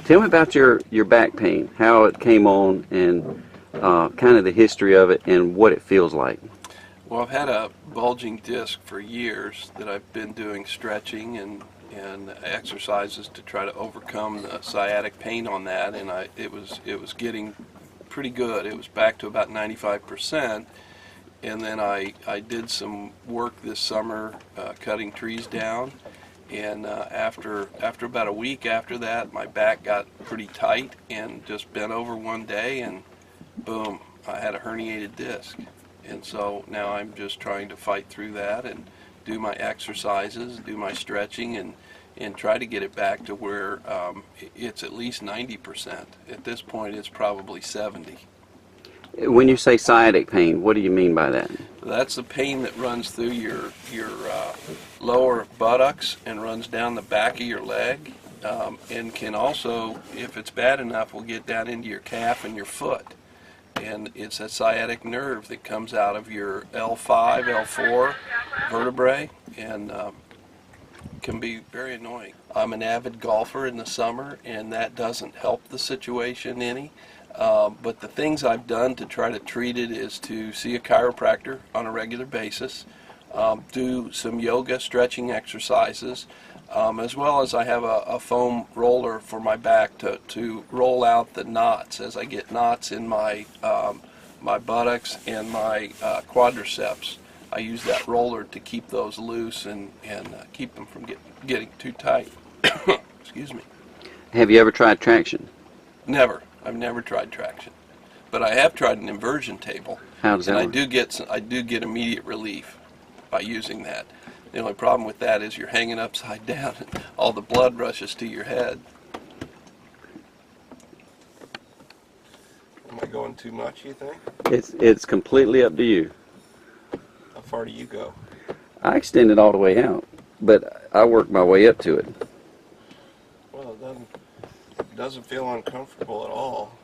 Tell me about your back pain, how it came on, and kind of the history of it and what it feels like. Well, I've had a bulging disc for years that I've been doing stretching and exercises to try to overcome the sciatic pain on that, and it was getting pretty good. It was back to about 95%, and then I did some work this summer cutting trees down, and after about a week after that, my back got pretty tight and just bent over one day, and boom, I had a herniated disc. And so now I'm just trying to fight through that and do my exercises, do my stretching, and try to get it back to where it's at least 90%. At this point, it's probably 70. When you say sciatic pain, what do you mean by that? That's the pain that runs through your lower buttocks and runs down the back of your leg, and can also, if it's bad enough, will get down into your calf and your foot. And it's a sciatic nerve that comes out of your L5, L4 vertebrae, and can be very annoying. I'm an avid golfer in the summer, and that doesn't help the situation any. But the things I've done to try to treat it is to see a chiropractor on a regular basis, do some yoga stretching exercises, as well as I have a foam roller for my back to roll out the knots as I get knots in my my buttocks and my quadriceps. I use that roller to keep those loose and keep them from getting too tight. Excuse me. Have you ever tried traction? Never. I've never tried traction, but I have tried an inversion table, How does that and work? I do get immediate relief by using that. The only problem with that is you're hanging upside down and all the blood rushes to your head. Am I going too much, you think? It's completely up to you. How far do you go? I extend it all the way out, but I work my way up to it. Well, it doesn't feel uncomfortable at all.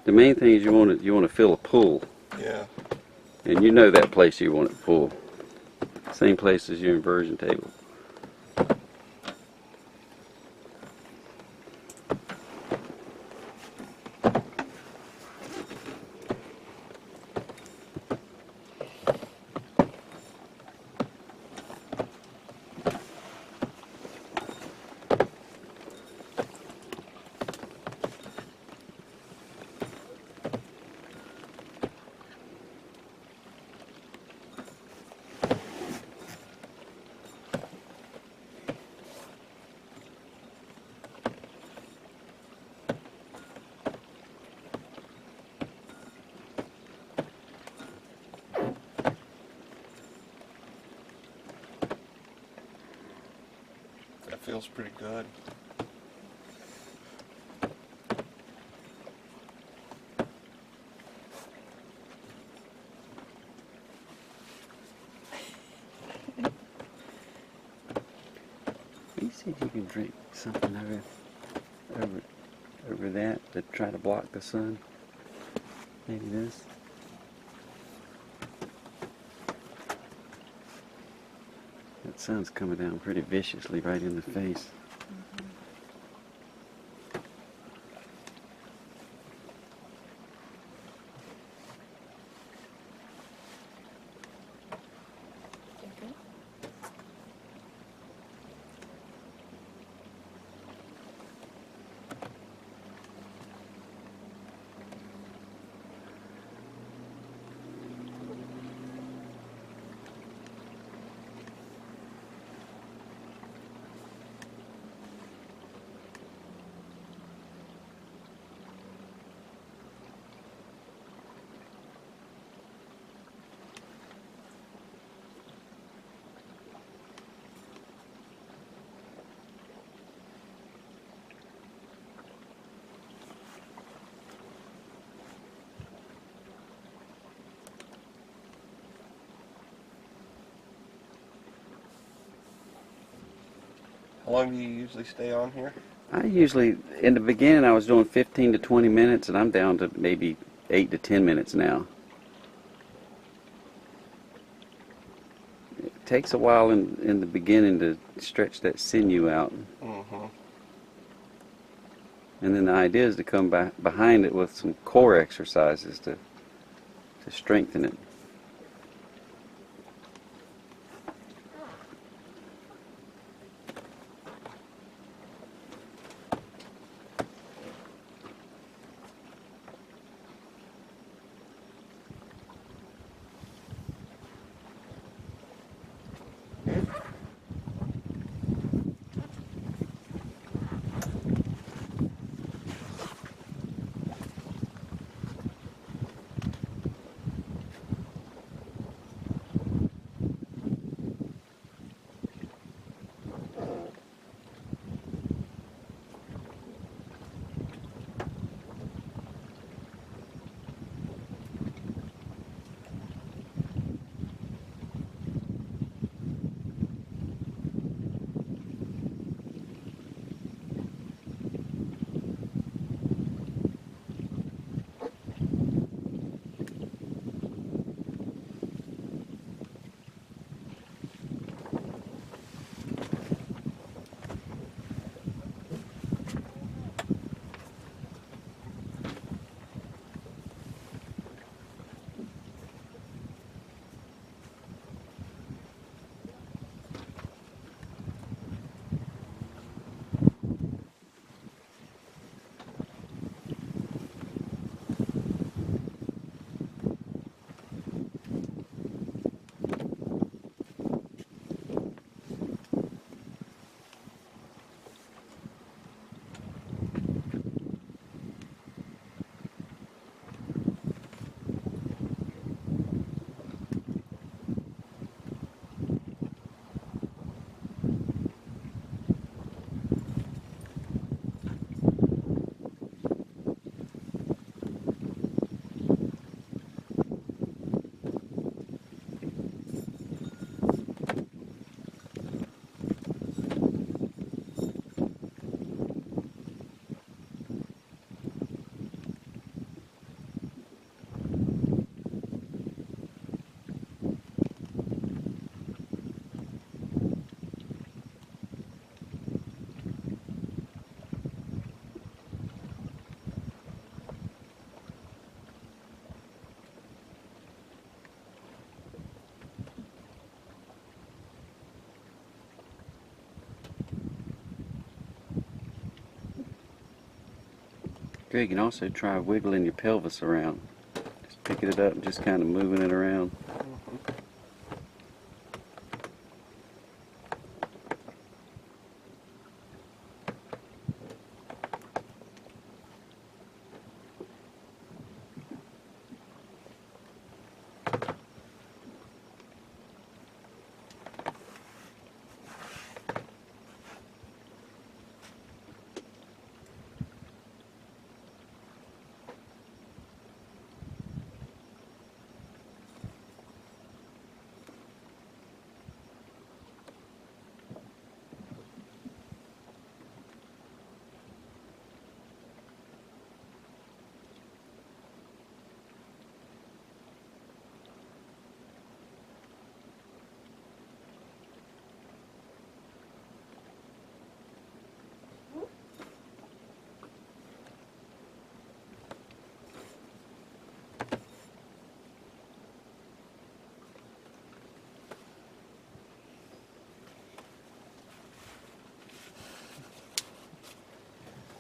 The main thing is you want to feel a pull, Yeah. and you know that place you want it to pull. Same place as your inversion table. That feels pretty good. You said you can drink something over that to try to block the sun. Maybe this. That sun's coming down pretty viciously right in the face. How long do you usually stay on here? I usually, in the beginning, I was doing 15 to 20 minutes, and I'm down to maybe 8 to 10 minutes now. It takes a while in the beginning to stretch that sinew out. Mm-hmm. And then the idea is to come back behind it with some core exercises to strengthen it. Greg, you can also try wiggling your pelvis around. Just picking it up and just kind of moving it around.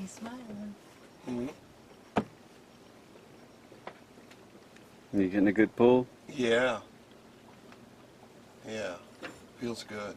He's smiling. Mhm. You getting a good pull? Yeah. Yeah. Feels good.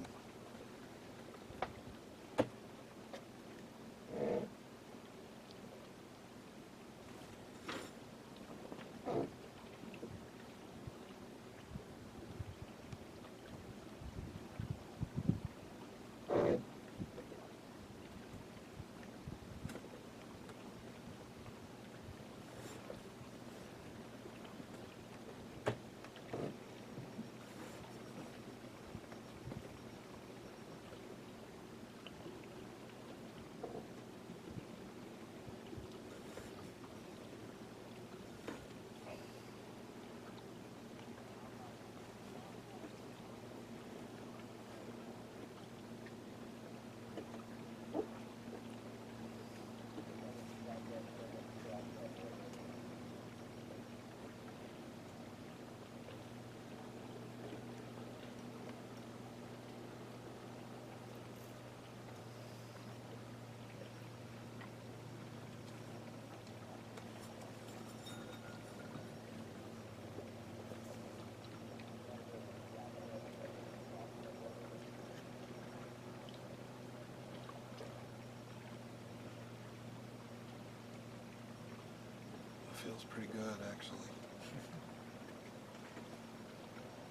feels pretty good, actually.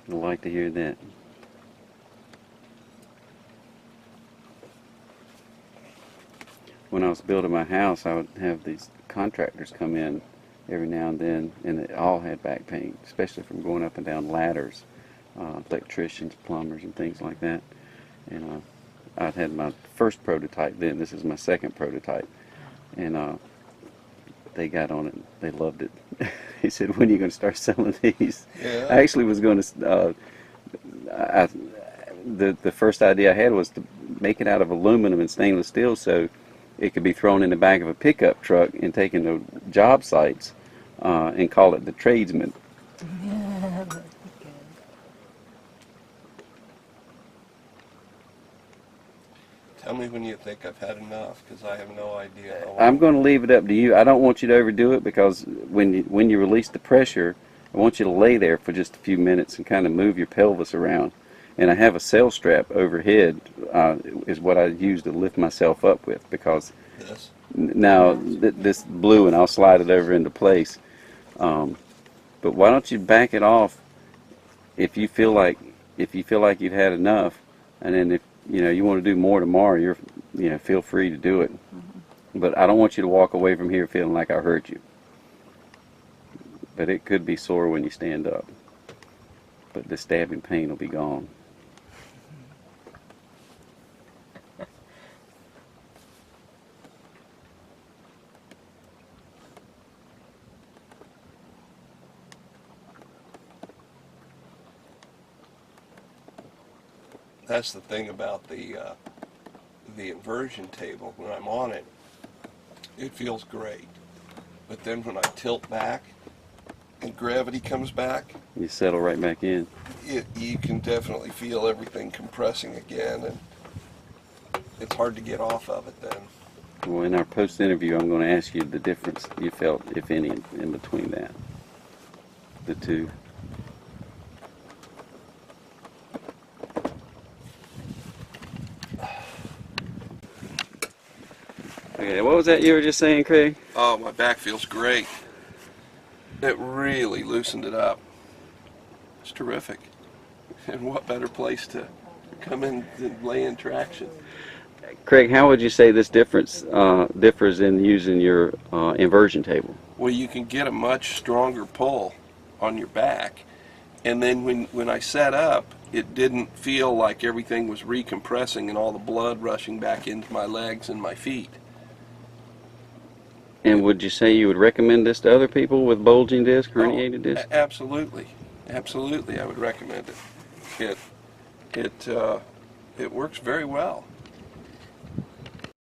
I'd like to hear that. When I was building my house, I would have these contractors come in every now and then, and they all had back pain, especially from going up and down ladders, electricians, plumbers, and things like that. And I'd had my first prototype then. This is my second prototype. And they got on it. They loved it. He said, "When are you going to start selling these?" Yeah. I actually was going to, the first idea I had was to make it out of aluminum and stainless steel so it could be thrown in the back of a pickup truck and taken to job sites and call it the tradesman. Yeah, that'd be good. Tell me when you think I've had enough, because I have no idea how long. I'm going to leave it up to you. I don't want you to overdo it, because when you release the pressure, I want you to lay there for just a few minutes and kind of move your pelvis around. And I have a cell strap overhead is what I use to lift myself up with, because This? now this blue, and I'll slide it over into place. But why don't you back it off if you feel like you've had enough, and then if you want to do more tomorrow, feel free to do it. But I don't want you to walk away from here feeling like I hurt you. But it could be sore when you stand up. But the stabbing pain will be gone. That's the thing about the inversion table. When I'm on it, it feels great. But then when I tilt back and gravity comes back, You settle right back in. you can definitely feel everything compressing again, and it's hard to get off of it then. Well, in our post-interview, I'm going to ask you the difference you felt, if any, in between the two. Okay, what was that you were just saying, Craig? Oh, my back feels great. It really loosened it up. It's terrific. And what better place to come in than lay in traction? Craig, how would you say this differs in using your inversion table? Well, you can get a much stronger pull on your back. And then when I sat up, it didn't feel like everything was recompressing and all the blood rushing back into my legs and my feet. And would you say you would recommend this to other people with bulging disc, herniated disc? Absolutely. Absolutely, I would recommend it. It works very well.